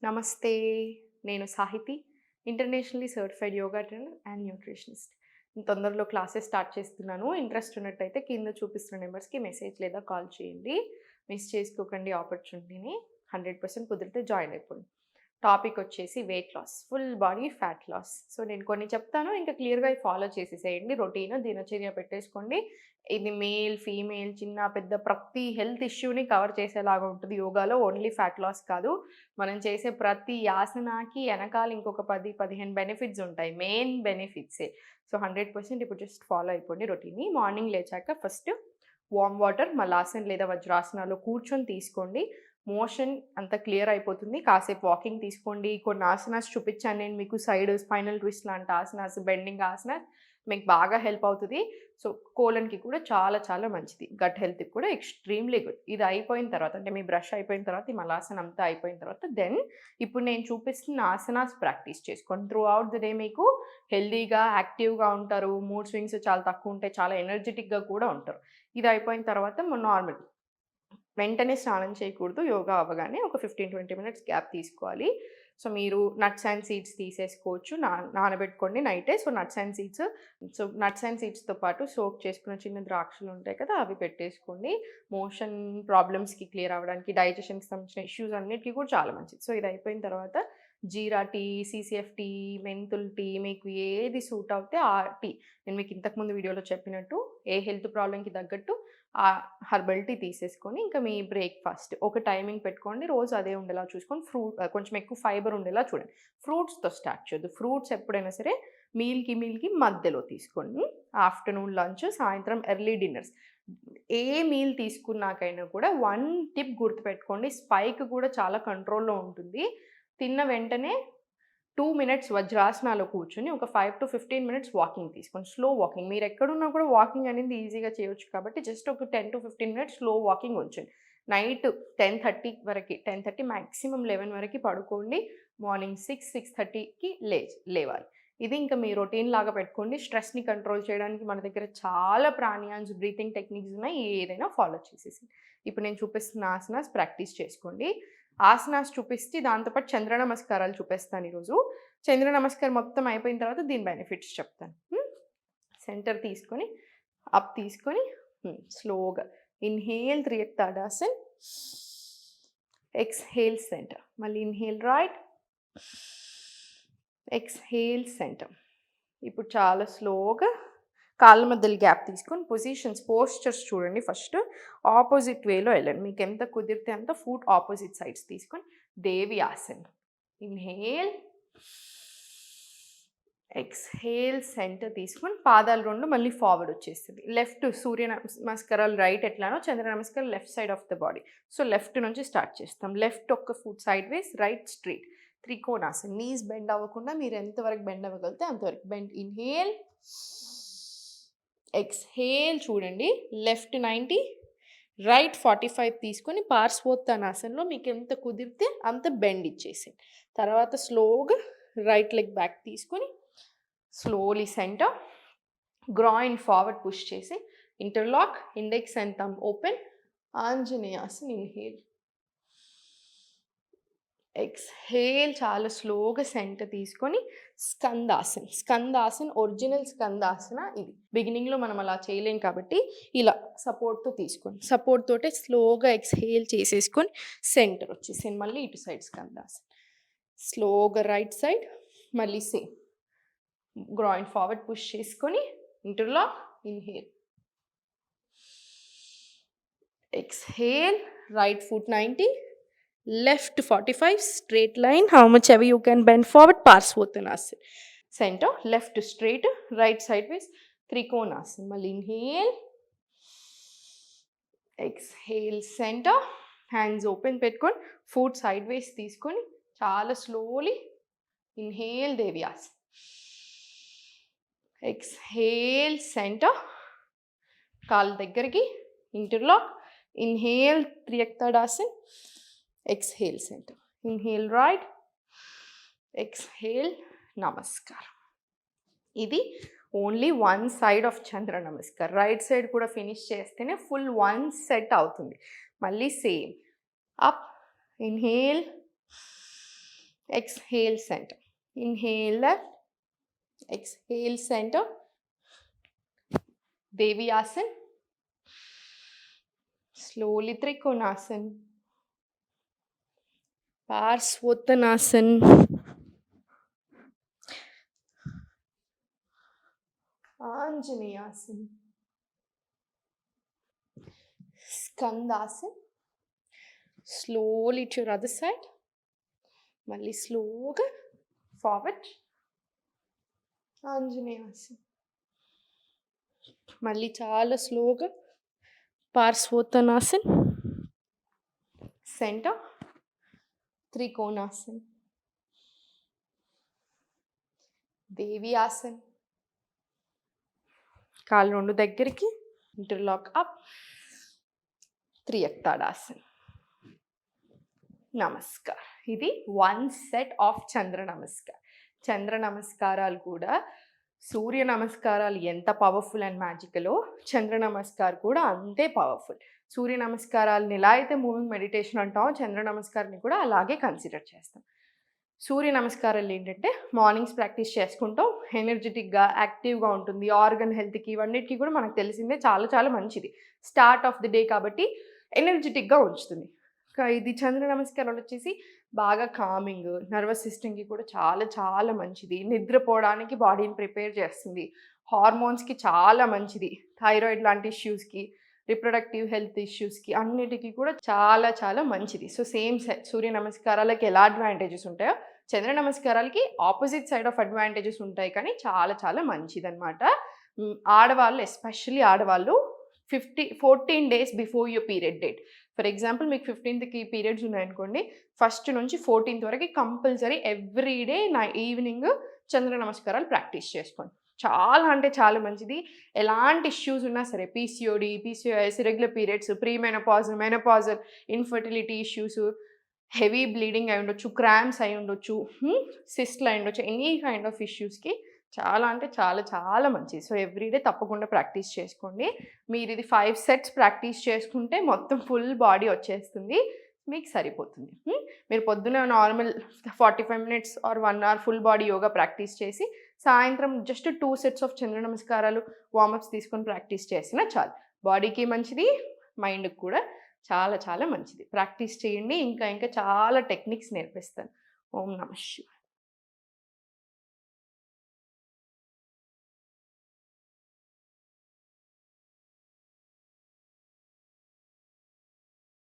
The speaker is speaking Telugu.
నమస్తే. నేను Sahithi. Internationally certified yoga trainer and nutritionist. తొందరలో క్లాసెస్ స్టార్ట్ చేస్తున్నాను. ఇంట్రెస్ట్ ఉన్నట్టయితే కింద చూపిస్తున్న నెంబర్స్‌కి మెసేజ్ లేదా కాల్ చేయండి. మిస్ చేసుకోకండి ఆపర్చునిటీని. 100% కుదిరితే జాయిన్ అయిపోండి. టాపిక్ వచ్చేసి weight loss. Full body fat loss. So, నేను కొన్ని చెప్తాను. ఇంకా క్లియర్‌గా అవి ఫాలో చేసేసేయండి. రొటీన్, దినచర్య పెట్టేసుకోండి. ఇది మేల్, ఫీమేల్, చిన్న, పెద్ద ప్రతి హెల్త్ ఇష్యూని కవర్ చేసేలాగా ఉంటుంది యోగాలో. ఓన్లీ ఫ్యాట్ లాస్ కాదు. మనం చేసే ప్రతి ఆసనాకి ఎనకాల ఇంకొక 10, 15 బెనిఫిట్స్ ఉంటాయి. మెయిన్ బెనిఫిట్సే. సో, 100% ఇప్పుడు జస్ట్ ఫాలో అయిపోండి రొటీన్‌ని. మార్నింగ్ లేచాక ఫస్ట్ వార్మ్ వాటర్ మలాసన్ లేదా వజ్రాసనాలో కూర్చొని తీసుకోండి. మోషన్ అంతా క్లియర్ అయిపోతుంది. కాసేపు వాకింగ్ తీసుకోండి. కొన్ని ఆసనాస్ చూపించాను నేను మీకు. సైడ్ స్పైనల్ ట్విస్ట్ లాంటి ఆసనాస్, బెండింగ్ ఆసనాస్ మీకు బాగా హెల్ప్ అవుతుంది. సో, కోలన్‌కి కూడా చాలా చాలా మంచిది. గట్ హెల్త్‌కి కూడా ఎక్స్‌ట్రీమ్‌లీ గుడ్. ఇది అయిపోయిన తర్వాత అంటే మీ బ్రష్ అయిపోయిన తర్వాత ఈ మలాసన్ అంతా అయిపోయిన తర్వాత దెన్ ఇప్పుడు నేను చూపిస్తున్న ఆసనాస్ ప్రాక్టీస్ చేసుకోండి. త్రూ ఔట్ ది డే మీకు హెల్తీగా, యాక్టివ్‌గా ఉంటారు. మూడ్ స్వింగ్స్ చాలా తక్కువ ఉంటాయి. చాలా ఎనర్జిటిక్‌గా కూడా ఉంటారు. ఇది అయిపోయిన తర్వాత నార్మల్ వెంటనే స్నానం చేయకూడదు. యోగా అవ్వగానే ఒక 15-20 మినిట్స్ గ్యాప్ తీసుకోవాలి. సో, మీరు నట్స్ అండ్ సీడ్స్ తీసేసుకోవచ్చు. నానబెట్టుకోండి నైటే. సో, నట్స్ అండ్ సీడ్స్‌తో పాటు సోక్ చేసుకున్న చిన్న ద్రాక్షలు ఉంటాయి కదా! అవి పెట్టేసుకోండి. మోషన్ ప్రాబ్లమ్స్‌కి క్లియర్ అవ్వడానికి, డైజెషన్‌కి సంబంధించిన ఇష్యూస్ అన్నిటికి కూడా చాలా మంచిది. సో, ఇది అయిపోయిన తర్వాత జీరా టీ, సీసీఎఫ్ టీ, మెంతుల్ టీ మీకు ఏది సూట్ అవుతే ఆ టీ. నేను మీకు ఇంతకుముందు వీడియోలో చెప్పినట్టు ఏ హెల్త్ ప్రాబ్లమ్‌కి తగ్గట్టు ఆ హెర్బల్ టీ తీసేసుకొని ఇంకా మీ బ్రేక్‌ఫాస్ట్ ఒక టైమింగ్ పెట్టుకోండి. రోజు అదే ఉండేలా చూసుకొని కొంచెం ఎక్కువ ఫైబర్ ఉండేలా చూడండి. ఫ్రూట్స్‌తో స్టార్ట్ చేయొద్దు. ఫ్రూట్స్ ఎప్పుడైనా సరే మీల్‌కి మధ్యలో తీసుకోండి. ఆఫ్టర్‌నూన్ లంచ్, సాయంత్రం ఎర్లీ డిన్నర్స్. ఏ మీల్ తీసుకున్నాకైనా కూడా వన్ టిప్ గుర్తుపెట్టుకోండి. స్పైక్ కూడా చాలా కంట్రోల్‌లో ఉంటుంది. తిన్న వెంటనే 2 మినిట్స్ వజ్రాసనాలో కూర్చొని ఒక 5-15 మినిట్స్ వాకింగ్ తీసుకోండి. Slow walking. మీరెక్కడున్నా కూడా వాకింగ్ అనేది ఈజీగా చేయొచ్చు కాబట్టి జస్ట్ ఒక 10-15 మినిట్స్ స్లో వాకింగ్ ఉంచండి. నైట్ 10:30 వరకి 10:30 మాక్సిమం 11 వరకి పడుకోండి. మార్నింగ్ 6-6:30కి లేవాలి. ఇది ఇంకా మీ రొటీన్ లాగా పెట్టుకోండి. స్ట్రెస్‌ని కంట్రోల్ చేయడానికి మన దగ్గర చాలా ప్రాణాయామ్స్, బ్రీతింగ్ టెక్నిక్స్ ఉన్నాయి. ఏదైనా ఫాలో చేసేసేయండి. ఇప్పుడు నేను చూపిస్తున్న ఆసనాస్ ప్రాక్టీస్ చేసుకోండి. ఆసనాస్ చూపిస్తే దాంతో పాటు చంద్ర నమస్కారాలు చూపిస్తాను ఈరోజు. చంద్ర నమస్కారం మొత్తం అయిపోయిన తర్వాత దీని బెనిఫిట్స్ చెప్తాను. సెంటర్ తీసుకొని, అప్ తీసుకొని స్లోగా inhale Tiryak Tadasan. Exhale centre. మళ్ళీ ఇన్‌హేల్ రైట్. Exhale centre. ఇప్పుడు చాలా స్లోగా కాళ్ళ మధ్యలో గ్యాప్ తీసుకొని పోస్చర్స్ చూడండి ఫస్ట్. ఆపోజిట్ వేలో వెళ్ళండి. మీకు ఎంత కుదిరితే అంత ఫుట్ ఆపోజిట్ సైడ్స్ తీసుకొని దేవి ఆసన్. ఇన్‌హేల్. ఎక్స్‌హేల్ సెంటర్ తీసుకొని పాదాలు 2 మళ్ళీ ఫార్వర్డ్ వచ్చేస్తది. లెఫ్ట్ సూర్య నమస్కారాలు రైట్ ఎట్లానో Chandra Namaskaram left side of the body. So, left నుంచి స్టార్ట్ చేస్తాం. లెఫ్ట్ ఒక్క ఫుట్ సైడ్ వేస్, right straight. Trikonasan. Knees bend అవ్వకుండా మీరు ఎంతవరకు బెండ్ అవ్వగలిగితే అంతవరకు బెండ్. ఇన్‌హేల్. ఎక్స్‌హేల్ చూడండి. లెఫ్ట్ 90, రైట్ 45 తీసుకొని పార్శ్వోత్తానాసనంలో మీకు ఎంత కుదిరితే అంత బెండ్ ఇచ్చేసేయండి. తర్వాత స్లోగా రైట్ లెగ్ బ్యాక్ తీసుకొని slowly centre. Groin forward push చేసి interlock, index and thumb open. Anjaneyasan. Inhale. Exhale చాలా స్లోగా సెంటర్ తీసుకొని స్కందాసన్ ఒరిజినల్ స్కందాసన ఇది. బిగినింగ్‌లో మనం అలా చేయలేం కాబట్టి ఇలా సపోర్ట్‌తో తీసుకోండి. సపోర్ట్ తోటే స్లోగా ఎక్స్‌హేల్ చేసేసుకొని సెంటర్ వచ్చేసేయండి. మళ్ళీ ఇటు సైడ్ స్కందాసన్. స్లోగా రైట్ సైడ్ మళ్ళీ సేమ్. గ్రాయిన్ ఫార్వర్డ్ పుష్ చేసుకొని interlock, inhale. Exhale. Right foot 90, left 45, straight line, how much ever you can bend forward, Parsvottanasana. Center, left straight, right sideways, Trikonasana. Mal inhale, exhale, center, hands open పెట్టుకొని foot sideways తీసుకొని చాలా slowly inhale Devyasana. Exhale, center, కాళ్ళ దగ్గరికి interlock, inhale Triyaktadasana. Exhale center. Inhale right. Exhale namaskar. ఇది only one side of Chandra namaskar. Right side కూడా ఫినిష్ చేస్తేనే ఫుల్ వన్ సెట్ అవుతుంది. మళ్ళీ same. Up. Inhale. exhale center, inhale left, exhale center, Devi Asana, slowly Trikonasana, Parsvottanasana, Anjaneyasana, Skandasana, slowly to your other side, Malli slowga forward, Anjaneyasana, Malli chala slowga, Parsvottanasana, center, Trikonasana, Devi Asana, కాళ్ళు రెండు దగ్గరికి, ఇంటర్లాక్ అప్, త్రియక్తాడాసన్. నమస్కార్. ఇది 1 సెట్ ఆఫ్ చంద్ర నమస్కార్. చంద్ర నమస్కారాలు కూడా సూర్య నమస్కారాలు ఎంత పవర్ఫుల్ అండ్ మ్యాజికలో చంద్ర నమస్కార్ కూడా అంతే పవర్ఫుల్. సూర్య నమస్కారాలను ఎలా అయితే మూవింగ్ మెడిటేషన్ అంటామో చంద్ర నమస్కారాన్ని కూడా అలాగే కన్సిడర్ చేస్తాం. సూర్య నమస్కారాలు ఏంటంటే మార్నింగ్స్ ప్రాక్టీస్ చేసుకుంటాం, ఎనర్జెటిక్గా యాక్టివ్గా ఉంటుంది, ఆర్గన్ హెల్త్కి ఇవన్నిటికీ కూడా మనకు తెలిసిందే చాలా చాలా మంచిది. స్టార్ట్ ఆఫ్ ది డే కాబట్టి ఎనర్జెటిక్గా ఉంచుతుంది. ఇది చంద్ర నమస్కారాలు వచ్చేసి బాగా కామింగ్, నర్వస్ సిస్టమ్కి కూడా చాలా చాలా మంచిది, నిద్రపోవడానికి బాడీని ప్రిపేర్ చేస్తుంది, హార్మోన్స్కి చాలా మంచిది, థైరాయిడ్ లాంటి ఇష్యూస్కి, రిప్రొడక్టివ్ హెల్త్ ఇష్యూస్కి అన్నిటికీ కూడా చాలా చాలా మంచిది. సో సేమ్ సూర్య నమస్కారాలకి ఎలా అడ్వాంటేజెస్ ఉంటాయో చంద్ర నమస్కారాలకి ఆపోజిట్ సైడ్ ఆఫ్ అడ్వాంటేజెస్ ఉంటాయి, కానీ చాలా చాలా మంచిదన్నమాట. ఆడవాళ్ళు, ఎస్పెషల్లీ ఆడవాళ్ళు 14 days before your period date, for example మీకు 15th పీరియడ్స్ ఉన్నాయనుకోండి, 1st నుంచి 14th వరకు కంపల్సరీ ఎవ్రీడే ఈవినింగ్ చంద్ర నమస్కారాలు ప్రాక్టీస్ చేసుకోండి. చాలా అంటే చాలా మంచిది. ఎలాంటి ఇష్యూస్ ఉన్నా సరే, PCOD, PCOS, irregular periods, premenopausal, menopausal, infertility issues, heavy bleeding అయి ఉండొచ్చు, క్రాంప్స్ అయి ఉండొచ్చు, సిస్ట్లు అయి ఉండొచ్చు, ఎనీ కైండ్ ఆఫ్ ఇష్యూస్కి చాలా అంటే చాలా చాలా మంచిది. సో ఎవ్రీడే తప్పకుండా ప్రాక్టీస్ చేసుకోండి. మీరు ఇది 5 sets ప్రాక్టీస్ చేసుకుంటే మొత్తం ఫుల్ బాడీ వచ్చేస్తుంది, మీకు సరిపోతుంది. మీరు పొద్దున normal 45 minutes or 1 hour full body yoga practice చేసి సాయంత్రం జస్ట్ 2 sets ఆఫ్ చంద్ర నమస్కారాలు వార్మప్స్ తీసుకొని ప్రాక్టీస్ చేసినా చాలు. బాడీకి మంచిది, మైండ్కి కూడా చాలా చాలా మంచిది. ప్రాక్టీస్ చేయండి. ఇంకా ఇంకా చాలా టెక్నిక్స్ నేర్పిస్తాను. ఓం నమః శివాయ.